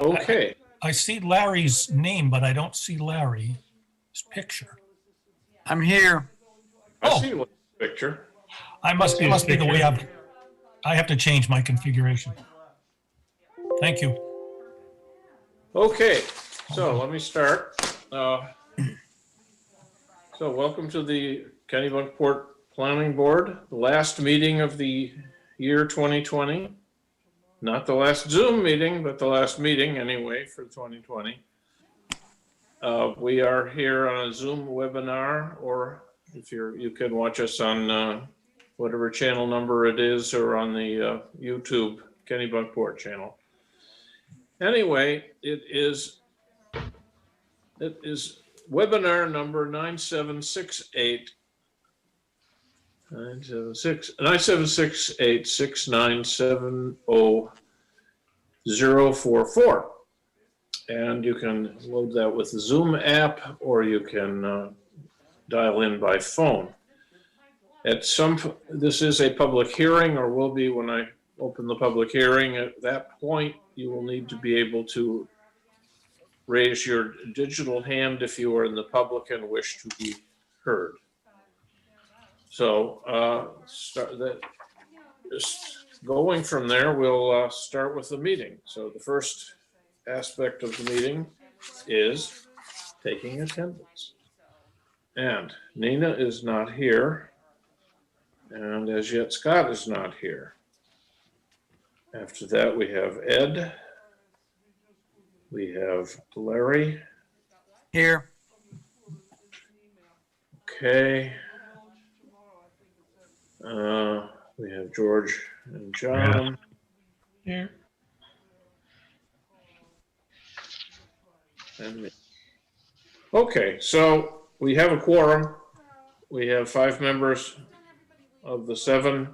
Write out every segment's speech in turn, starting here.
Okay, I see Larry's name, but I don't see Larry's picture. I'm here. I see the picture. Must be the way I have to change my configuration. Thank you. Okay, so let me start. So welcome to the Kennebunkport Planning Board, the last meeting of the year 2020. Not the last Zoom meeting, but the last meeting anyway for 2020. We are here on a Zoom webinar, or if you can watch us on whatever channel number it is, or on the YouTube Kennebunkport channel. Anyway, it is webinar number 9768. 976-869-70-044. And you can load that with the Zoom app, or you can dial in by phone. This is a public hearing, or will be when I open the public hearing. At that point, you will need to be able to raise your digital hand if you are in the public and wish to be heard. So just going from there, we'll start with the meeting. So the first aspect of the meeting is taking attendance. And Nina is not here. And as yet, Scott is not here. After that, we have Ed. We have Larry. Here. Okay. We have George and John. Here. And me. Okay, so we have a quorum. We have 5 members of the 7,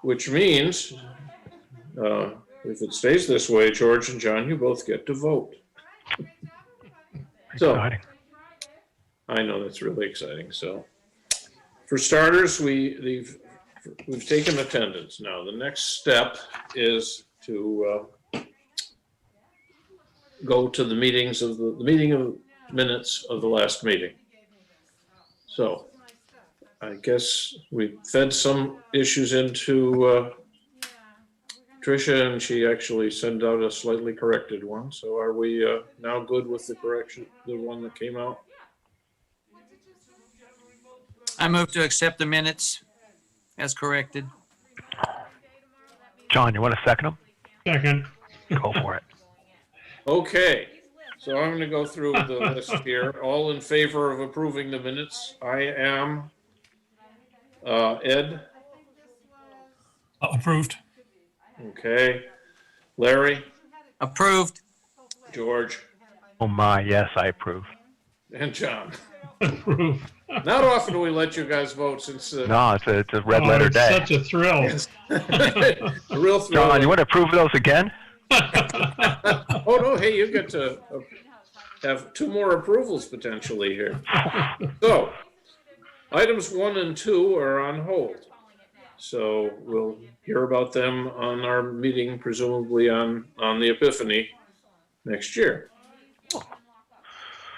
which means if it stays this way, George and John, you both get to vote. So, Exciting. I know that's really exciting. So, for starters, we've taken attendance. Now, the next step is to go to the meetings of the meeting of minutes of the last meeting. So, I guess we fed some issues into Tricia, and she actually sent out a slightly corrected one. So are we now good with the correction, the one that came out? I move to accept the minutes as corrected. John, you want to second them? Second. Go for it. Okay, so I'm going to go through the list here. All in favor of approving the minutes? I am. Ed? Approved. Okay. Larry? Approved. George? Oh my, yes, I approve. And John? Approved. Not often do we let you guys vote since No, it's a red letter it's day. such a thrill. a real thrill. John, you want to approve those again? Oh, no, hey, you get to have 2 more approvals potentially here. So, items 1 and 2 are on hold. So we'll hear about them on our meeting, presumably on the Epiphany next year.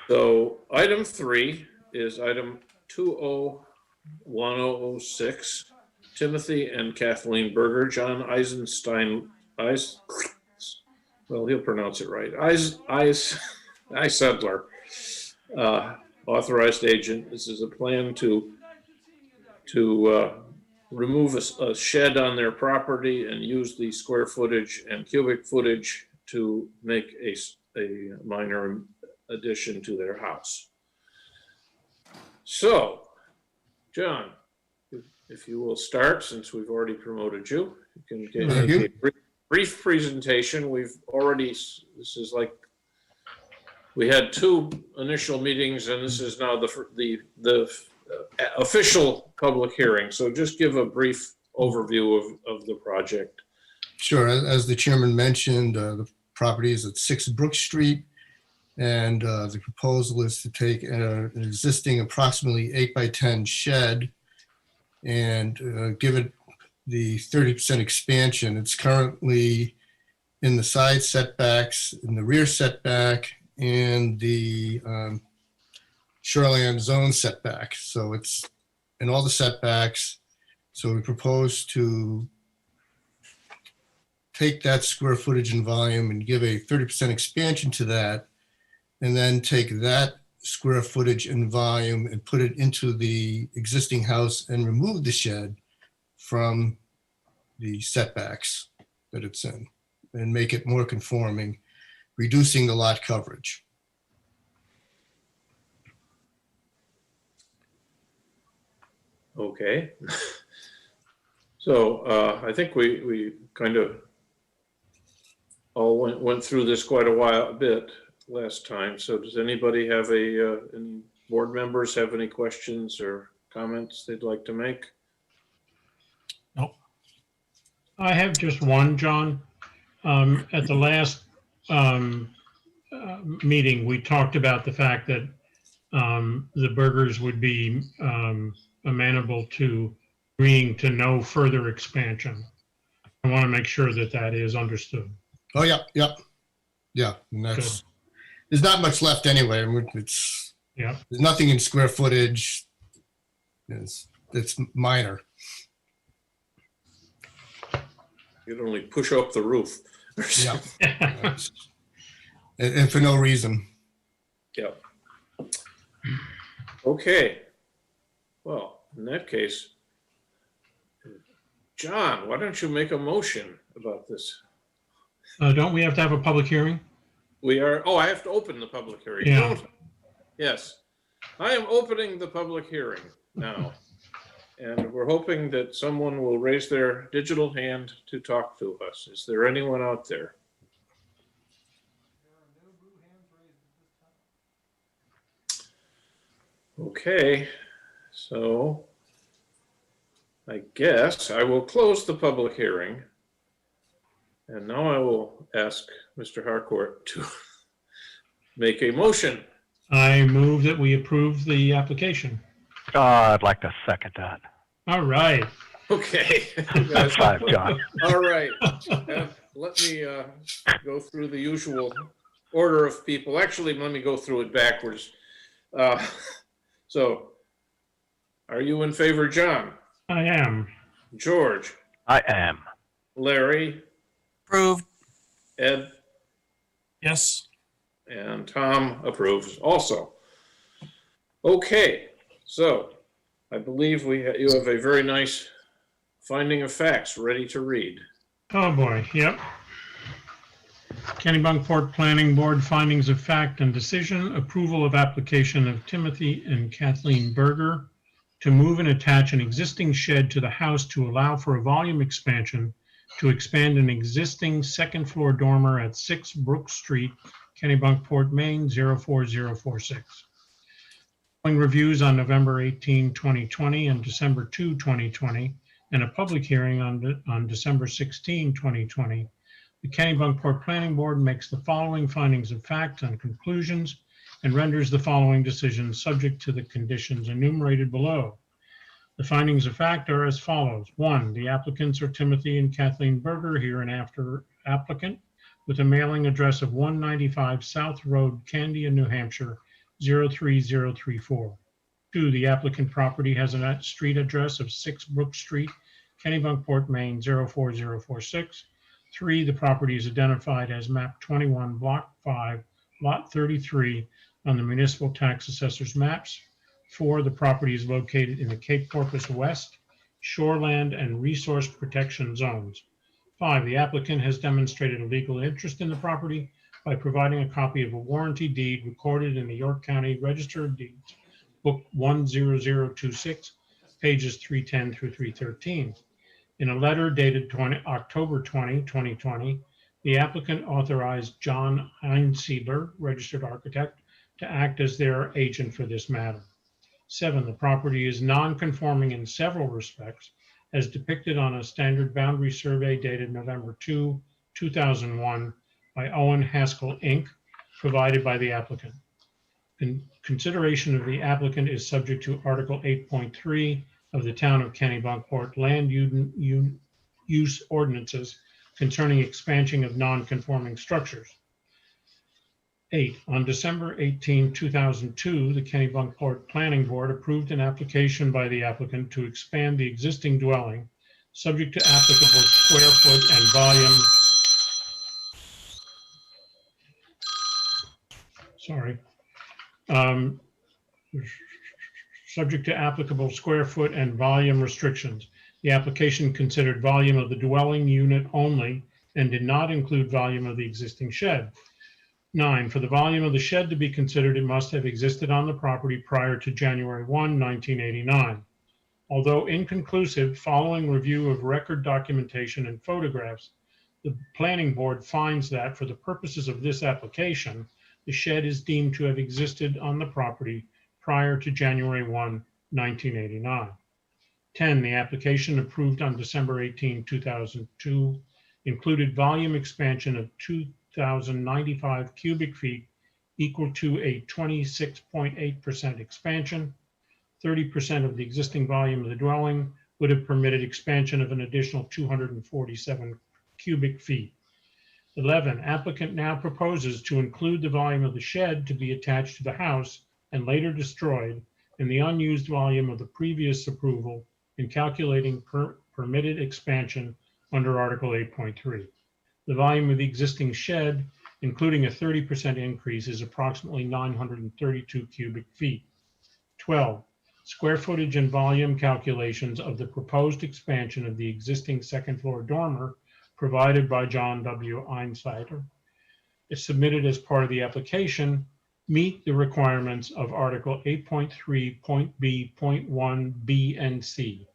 So item 3 is item 201006, Timothy and Kathleen Berger, John Eisenstein, well, he'll pronounce it right, Eisedler, authorized agent. This is a plan to remove a shed on their property and use the square footage and cubic footage to make a minor addition to their house. So, John, if you will start, since we've already promoted you, you can get a brief presentation. We've already, this is like, we had 2 initial meetings, and this is now the official public hearing. So just give a brief overview of the project. Sure. As the chairman mentioned, the property is at 6 Brook Street, and the proposal is to take an existing approximately 8x10 shed and give it the 30% expansion. It's currently in the side setbacks, in the rear setback, and the shoreline zone setback. So it's in all the setbacks. So we propose to take that square footage and volume and give a 30% expansion to that, and then take that square footage and volume and put it into the existing house and remove the shed from the setbacks that it's in and make it more conforming, reducing the lot coverage. Okay. So I think we kind of all went through this quite a bit last time. So does anybody have any board members have any questions or comments they'd like to make? Nope. I have just one, John. At the last meeting, we talked about the fact that the Burgers would be amenable to agreeing to no further expansion. I want to make sure that that is understood. Oh, yeah. And that's, there's not much left anyway. I mean, Yeah. there's nothing in square footage. It's minor. You'd only push up the roof. Yeah. And for no reason. Yeah. Okay. Well, in that case, John, why don't you make a motion about this? Don't we have to have a public hearing? I have to open the public hearing. Yeah. don't I? Yes. I am opening the public hearing now. And we're hoping that someone will raise their digital hand to talk to us. Is there anyone out there? Okay, so I guess I will close the public hearing. And now I will ask Mr. Harcourt to make a motion. I move that we approve the application. I'd like to second that. All right. Okay. High five, John. All right. Let me go through the usual order of people. Actually, let me go through it backwards. So, are you in favor, John? I am. George? I am. Larry? Approved. Ed? Yes. And Tom approves also. Okay, so I believe you have a very nice finding of facts ready to read. Oh, boy. Yep. Kennebunkport Planning Board findings of fact and decision, approval of application of Timothy and Kathleen Berger to move and attach an existing shed to the house to allow for a volume expansion to expand an existing second floor dormer at 6 Brook Street, Kennebunkport, Maine, 04046. Following reviews on November 18, 2020 and December 2, 2020, and a public hearing on December 16, 2020, the Kennebunkport Planning Board makes the following findings of fact and conclusions and renders the following decisions subject to the conditions enumerated below. The findings of fact are as follows. 1, the applicants are Timothy and Kathleen Berger, hereinafter applicant, with a mailing address of 195 South Road, Candia, New Hampshire, 03034. 2, the applicant property has a street address of 6 Brook Street, Kennebunkport, Maine, 04046. 3, the property is identified as map 21, block 5, lot 33 on the municipal tax assessor's maps. 4, the property is located in the Cape Porpoise West, shoreland and resource protection zones. 5, the applicant has demonstrated a legal interest in the property by providing a copy of a warranty deed recorded in the York County Register of Deeds, book 10026, pages 310 through 313. In a letter dated October 20, 2020, the applicant authorized John Einsiedler, registered architect, to act as their agent for this matter. 7, the property is non-conforming in several respects, as depicted on a standard boundary survey dated November 2, 2001 by Owen Haskell, Inc., provided by the applicant. Consideration of the applicant is subject to Article 8.3 of the Town of Kennebunkport Land Use Ordinances concerning expansion of non-conforming structures. 8, on December 18, 2002, the Kennebunkport Planning Board approved an application by the applicant to expand the existing dwelling, subject to applicable square foot and volume. Subject to applicable square foot and volume restrictions. The application considered volume of the dwelling unit only and did not include volume of the existing shed. 9, for the volume of the shed to be considered, it must have existed on the property prior to January 1, 1989. Although inconclusive, following review of record documentation and photographs, the planning board finds that for the purposes of this application, the shed is deemed to have existed on the property prior to January 1, 1989. 10, the application approved on December 18, 2002 included volume expansion of 2,095 cubic feet equal to a 26.8% expansion. 30% of the existing volume of the dwelling would have permitted expansion of an additional 247 cubic feet. 11, applicant now proposes to include the volume of the shed to be attached to the house and later destroyed in the unused volume of the previous approval in calculating permitted expansion under Article 8.3. The volume of the existing shed, including a 30% increase, is approximately 932 cubic feet. 12, square footage and volume calculations of the proposed expansion of the existing second floor dormer provided by John W. Einsider is submitted as part of the application meet the requirements of Article 8.3, point B, point 1, B, and C.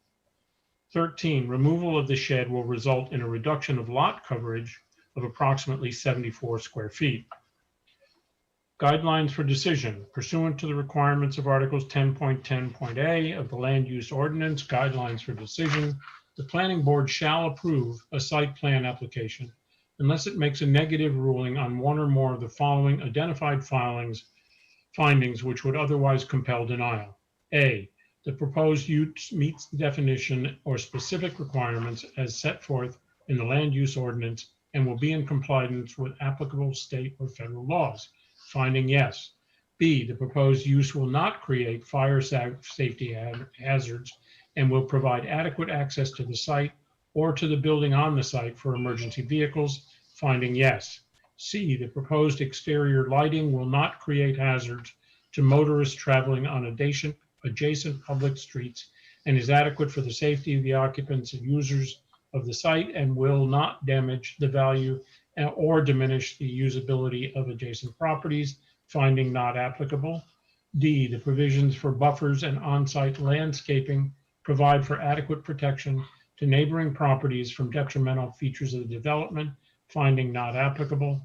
13, removal of the shed will result in a reduction of lot coverage of approximately 74 square feet. Guidelines for decision. Pursuant to the requirements of Articles 10.10.a of the Land Use Ordinance, guidelines for decision, the Planning Board shall approve a site plan application unless it makes a negative ruling on one or more of the following identified findings which would otherwise compel denial. A, the proposed use meets the definition or specific requirements as set forth in the Land Use Ordinance and will be in compliance with applicable state or federal laws. Finding yes. B, the proposed use will not create fire safety hazards and will provide adequate access to the site or to the building on the site for emergency vehicles. Finding yes. C, the proposed exterior lighting will not create hazards to motorists traveling on adjacent public streets and is adequate for the safety of the occupants and users of the site and will not damage the value or diminish the usability of adjacent properties. Finding not applicable. D, the provisions for buffers and on-site landscaping provide for adequate protection to neighboring properties from detrimental features of the development. Finding not applicable.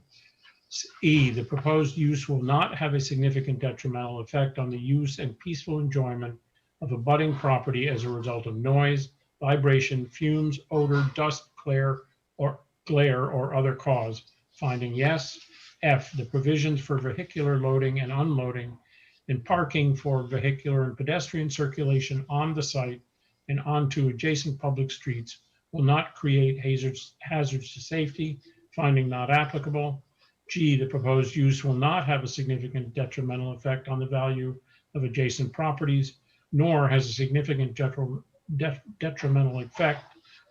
E, the proposed use will not have a significant detrimental effect on the use and peaceful enjoyment of abutting property as a result of noise, vibration, fumes, odor, dust, glare, or other cause. Finding yes. F, the provisions for vehicular loading and unloading and parking for vehicular and pedestrian circulation on the site and onto adjacent public streets will not create hazards to safety. Finding not applicable. G, the proposed use will not have a significant detrimental effect on the value of adjacent properties, nor has a significant detrimental effect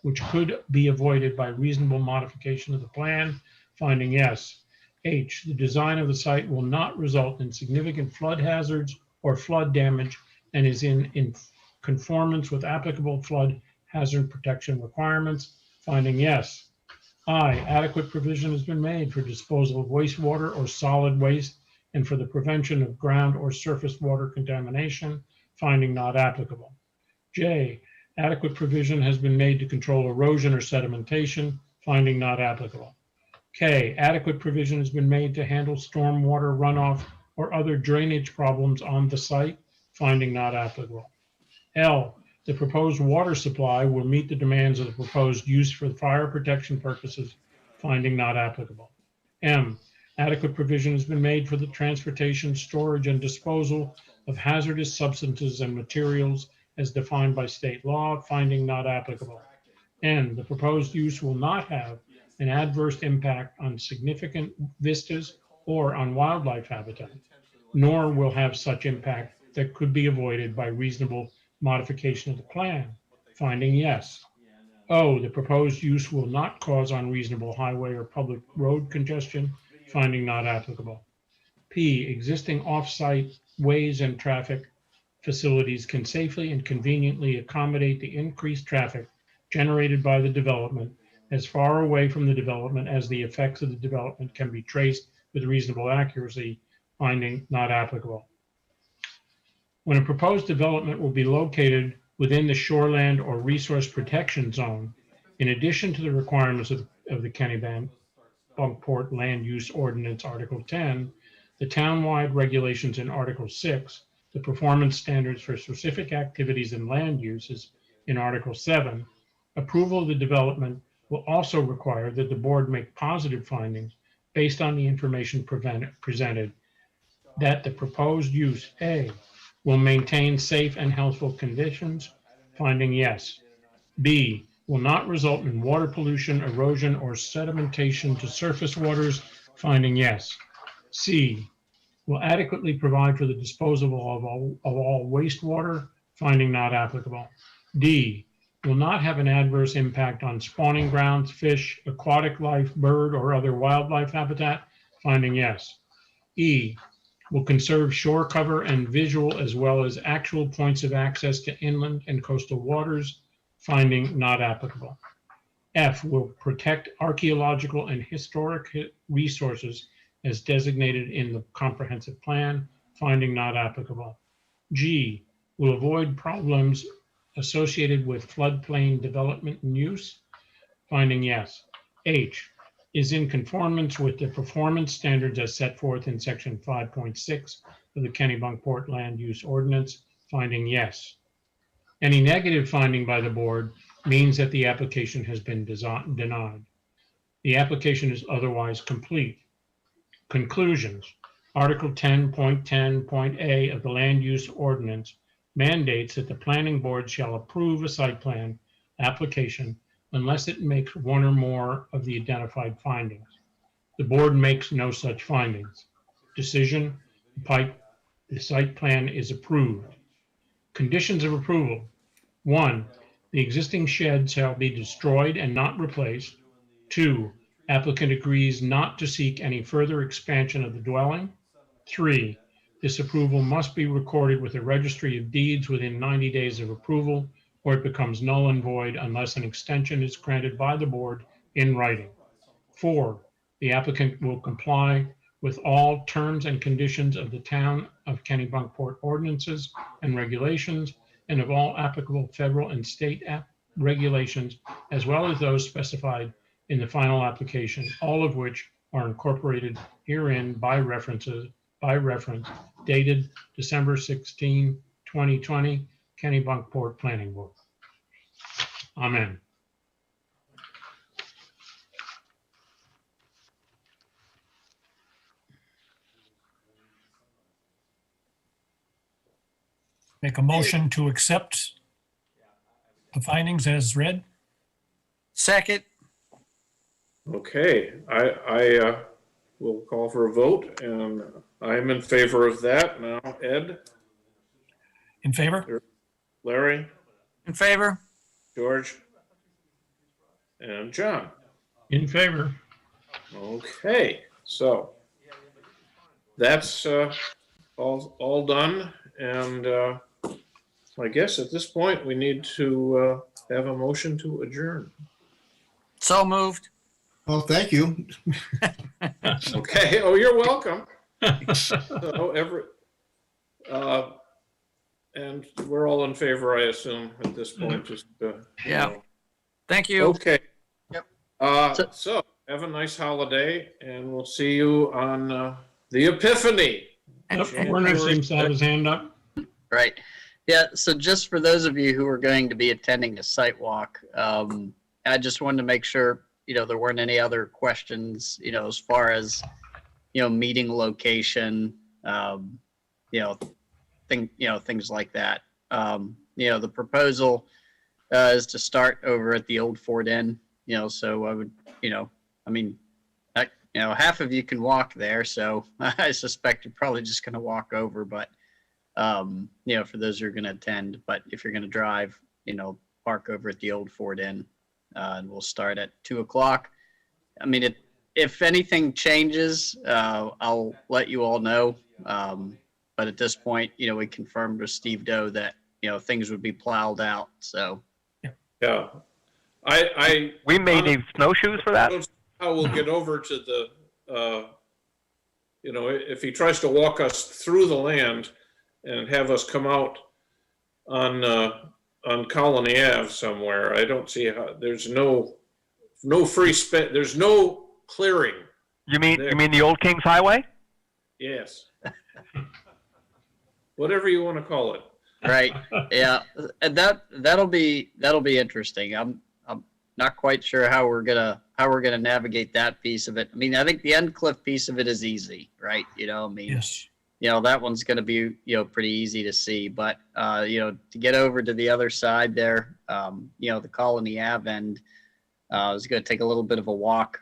which could be avoided by reasonable modification of the plan. Finding yes. H, the design of the site will not result in significant flood hazards or flood damage and is in conformance with applicable flood hazard protection requirements. Finding yes. I, adequate provision has been made for disposal of wastewater or solid waste and for the prevention of ground or surface water contamination. Finding not applicable. J, adequate provision has been made to control erosion or sedimentation. Finding not applicable. K, adequate provision has been made to handle stormwater runoff or other drainage problems on the site. Finding not applicable. L, the proposed water supply will meet the demands of the proposed use for fire protection purposes. Finding not applicable. M, adequate provision has been made for the transportation, storage, and disposal of hazardous substances and materials as defined by state law. Finding not applicable. N, the proposed use will not have an adverse impact on significant vistas or on wildlife habitat, nor will have such impact that could be avoided by reasonable modification of the plan. Finding yes. O, the proposed use will not cause unreasonable highway or public road congestion. Finding not applicable. P, existing off-site ways and traffic facilities can safely and conveniently accommodate the increased traffic generated by the development as far away from the development as the effects of the development can be traced with reasonable accuracy. Finding not applicable. When a proposed development will be located within the shoreland or resource protection zone, in addition to the requirements of the Kennebunkport Land Use Ordinance, Article 10, the townwide regulations in Article 6, the performance standards for specific activities and land uses in Article 7, approval of the development will also require that the board make positive findings based on the information presented that the proposed use, A, will maintain safe and healthful conditions. Finding yes. B, will not result in water pollution, erosion, or sedimentation to surface waters. Finding yes. C, will adequately provide for the disposal of all wastewater. Finding not applicable. D, will not have an adverse impact on spawning grounds, fish, aquatic life, bird, or other wildlife habitat. Finding yes. E, will conserve shore cover and visual as well as actual points of access to inland and coastal waters. Finding not applicable. F, will protect archaeological and historic resources as designated in the comprehensive plan. Finding not applicable. G, will avoid problems associated with floodplain development and use. Finding yes. H, is in conformance with the performance standards as set forth in section 5.6 of the Kennebunkport Land Use Ordinance. Finding yes. Any negative finding by the board means that the application has been denied. The application is otherwise complete. Conclusions. Article 10.10.a of the Land Use Ordinance mandates that the planning board shall approve a site plan application unless it makes one or more of the identified findings. The board makes no such findings. Decision, the site plan is approved. Conditions of approval. 1, the existing shed shall be destroyed and not replaced. 2, applicant agrees not to seek any further expansion of the dwelling. 3, this approval must be recorded with the Registry of Deeds within 90 days of approval, or it becomes null and void unless an extension is granted by the board in writing. 4, the applicant will comply with all terms and conditions of the Town of Kennebunkport ordinances and regulations and of all applicable federal and state regulations, as well as those specified in the final application, all of which are incorporated herein by reference, dated December 16, 2020, Kennebunkport Planning Board. Amen. Make a motion to accept the findings as read. Second. Okay, I will call for a vote, and I'm in favor of that. Now, Ed, In favor? Larry, In favor? George, and John. In favor. Okay, so that's all done, and I guess at this point we need to have a motion to adjourn. So moved. Well, thank you. Okay. Oh, you're welcome. So and we're all in favor, I assume, at this point. Just Yeah. Thank you. Okay. Yep. So have a nice holiday, and we'll see you on the Epiphany. Werner seems to have his hand up. Right. Yeah. So just for those of you who are going to be attending the site walk, I just wanted to make sure, there weren't any other questions, as far as, meeting location, things like that. The proposal is to start over at the old Ford Inn, so I would, I mean, half of you can walk there, so I suspect you're probably just going to walk over. But for those who are going to attend, but if you're going to drive, park over at the old Ford Inn, and we'll start at 2:00. I mean, if anything changes, I'll let you all know. But at this point, we confirmed with Steve Doe that things would be plowed out. So Yeah. We may need snowshoes for that. How we'll get over to the, if he tries to walk us through the land and have us come out on Colony Ave somewhere, I don't see how, there's no free space, there's no clearing. You mean There. you mean the old Kings Highway? Yes. Whatever you want to call it. right, yeah, and that'll be interesting. I'm not quite sure how we're gonna navigate that piece of it. I mean, I think the end cliff piece of it is easy, right? Yes. That one's going to be, pretty easy to see. But, to get over to the other side there, the Colony Ave end, is going to take a little bit of a walk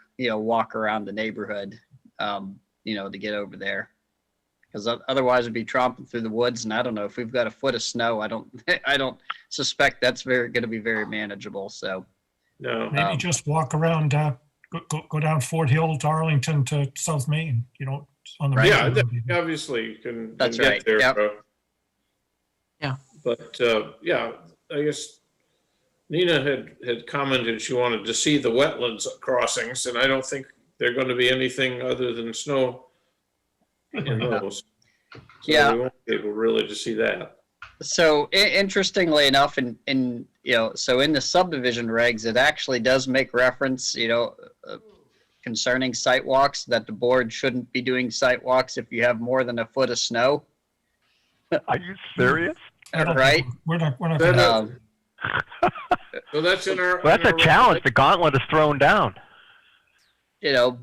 around the neighborhood, to get over there. Because otherwise we'd be tromping through the woods. And I don't know if we've got a foot of snow, I don't suspect that's going to be very manageable. So No. Maybe just walk around, go down Fort Hill, Darlington to South Main, on the. Right. Yeah, main road. obviously you can That's get right, there. yep. Yeah. But, I guess Nina had commented she wanted to see the wetlands crossings, and I don't think they're going to be anything other than snow in those. So Yeah. we won't be able really to see that. So interestingly enough, so in the subdivision regs, it actually does make reference, concerning site walks, that the board shouldn't be doing site walks if you have more than a foot of snow. Are you serious? I don't Right. think We're not That- gonna, Um, So that's in our. Well, that's in a our challenge. The gauntlet is thrown down.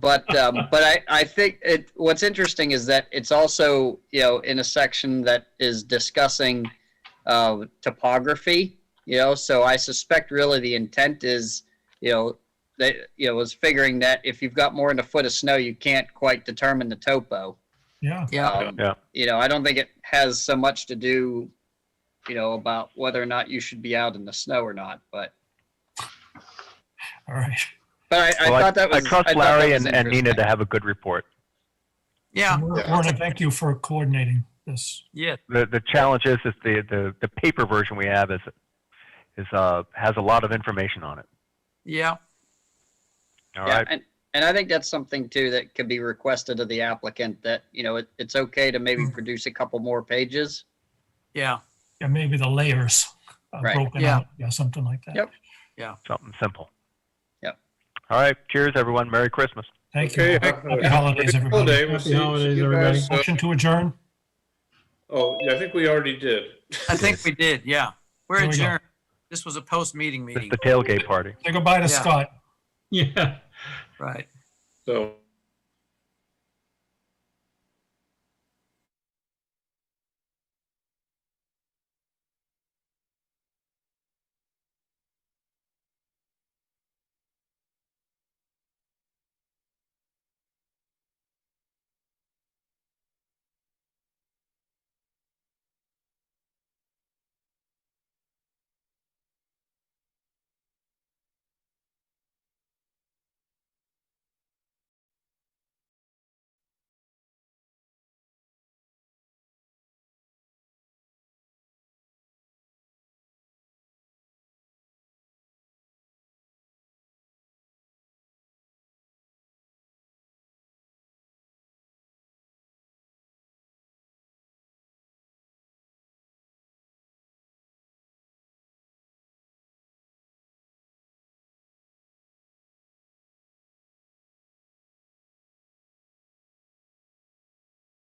but I think what's interesting is that it's also, in a section that is discussing topography, so I suspect really the intent is, was figuring that if you've got more than a foot of snow, you can't quite determine the topo. yeah. Yeah. Yeah. I don't think it has so much to do, about whether or not you should be out in the snow or not, but All right. I Well, thought that was. I trust thought that Larry was and Nina interesting. to have a good report. Yeah. Warren, thank you for coordinating this. Yeah. The challenge is the paper version we have has a lot of information on it. Yeah. All Yeah, right. and I think that's something too that could be requested of the applicant, that, it's okay to maybe produce a couple more pages. Yeah. Yeah, maybe the layers Right. broken Yeah. out. Yeah, something like that. Yep. Something simple. Yep. All right. Cheers, everyone. Merry Christmas. Thank Okay. you. Happy holidays, everybody. Holiday. We'll Happy see holidays, you everybody. guys, Motion to adjourn. oh, yeah, I think we already did. I think we did. Yeah. We're There we go. adjourned. This was a post-meeting It's meeting. the tailgate party. Say goodbye to Yeah. Scott. Yeah. Right. So.